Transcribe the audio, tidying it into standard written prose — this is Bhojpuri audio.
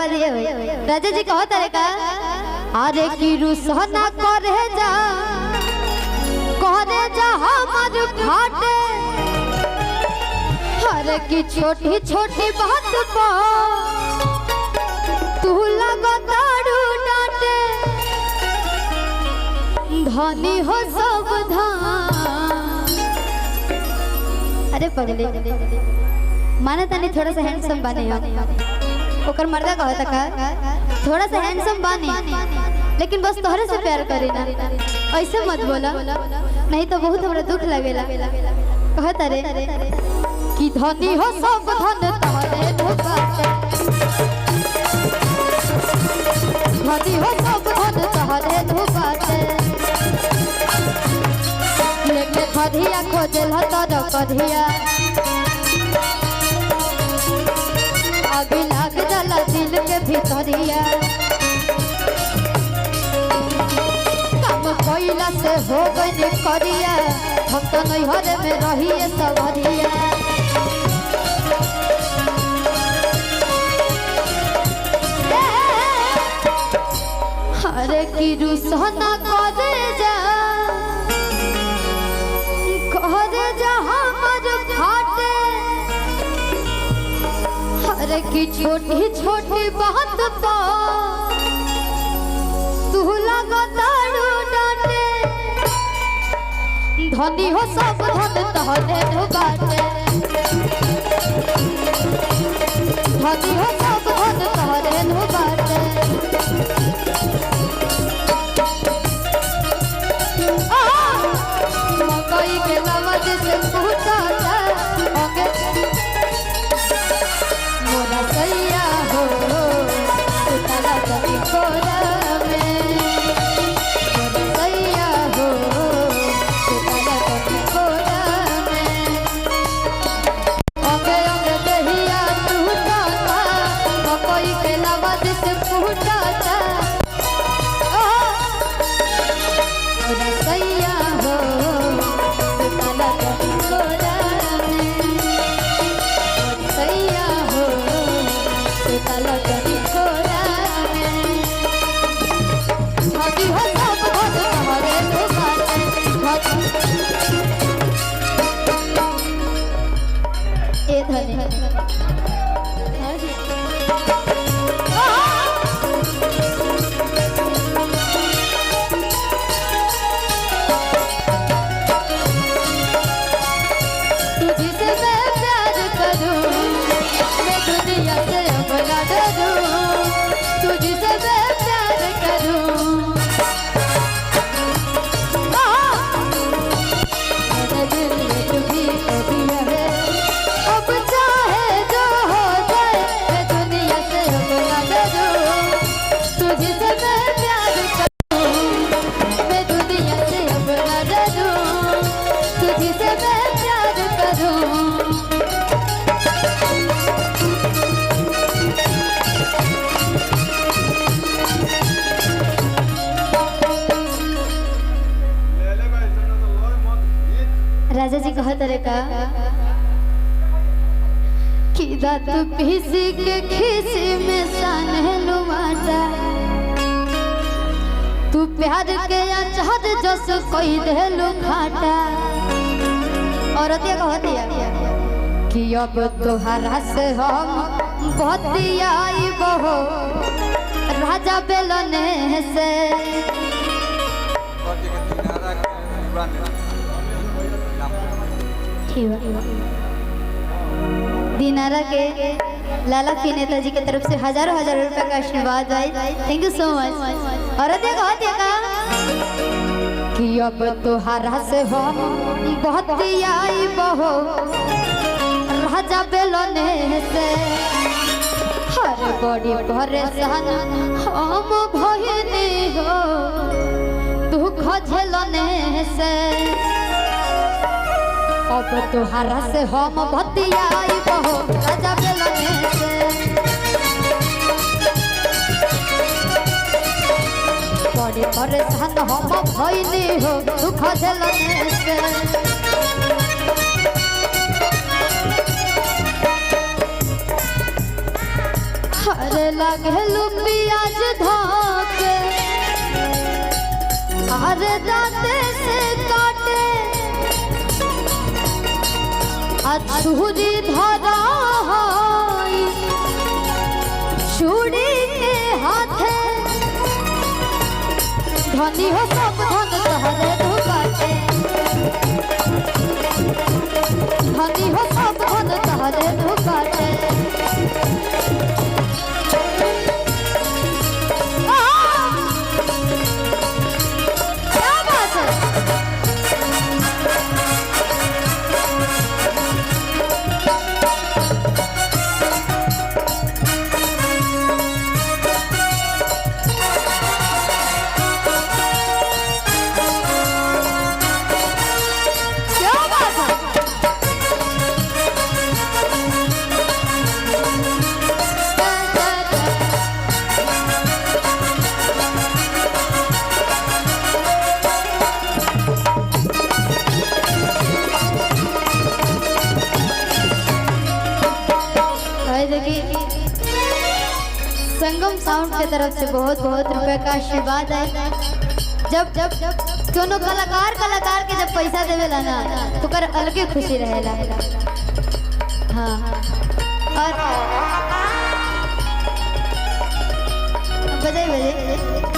बाद ये हुई राजा जी कहो तारे का अरे की रुसना करे जा हमर फाटे अरे की छोटी छोटी बात पर तू लगा दारू डांटे धनी हो सावधान। अरे पगले माने तनी थोड़ा सा हैंडसम बने हो ओकर मर्दा कहता का थोड़ा सा हैंडसम बने लेकिन बस तोहरे से प्यार करे ना ऐसे मत बोला नहीं तो बहुत हमरा दुख लगेला। कहता रे कि धनी हो सावधान तोहरे धोखाते धनी हो सावधान तोहरे धोखाते लेके खदिया खोजल तर कधिया आगे लाग जाला दिल के भीतरिया काम कोइला से हो गई करिया हम तो नैहर में रहिए सवरिया। अरे की रुसना करे जा हमर फाटे अरे की छोटी छोटी बात पर तू लगा दारू डांटे धनी हो सावधान तोहरे धोखाते धनी हो सावधान तोहरे धोखाते। मकई के नमक से पूछता मोरा सैया हो सुतला कभी कोरा में मोरा सैया हो सुतला कभी कोरा में अंगे अंगे दहिया टूटा मकई के नमक से पूछता मोरा सैया हो सुतला कभी कोरा में सैया हो सुतला कभी कोरा में धनी हो सावधान तोहरे धोखाते ए धनी राजा जी कहत रे का कि दांत पीस के खीसी में सानहलु माटा तू प्यार के अचार जस कोई देलु खाटा। औरतिया कहतिया कि अब तोहरा से हम बतियाई बहो राजा बेलने से दिनारा के लाला फी नेताजी की तरफ से हजारों रुपए का आशीर्वाद भाई थैंक यू सो मच। और देखो कि अब तोहरा से हम बतियाई बहो राजा बेलने से हर बड़ी परेशान हम भइनी हो दुख झेलने से अब तोहरा से हम बतियाई बहो राजा बेलने से बड़ी परेशान हम भइनी हो दुख झेलने से। अरे लागलू पियाज धाके अरे दांते से काटे छुरी धरा छुरी के हाथे धनी हो सब धन तहरे धुकाटे धनी हो सब धन तहरे धुकाटे क्या बात है संगम साउंड की तरफ से बहुत बहुत रुपए का आशीर्वाद है। जब दोनों कलाकार के जब पैसा देवेला ना तो कर अलगे खुशी रहेला। हाँ और बजाई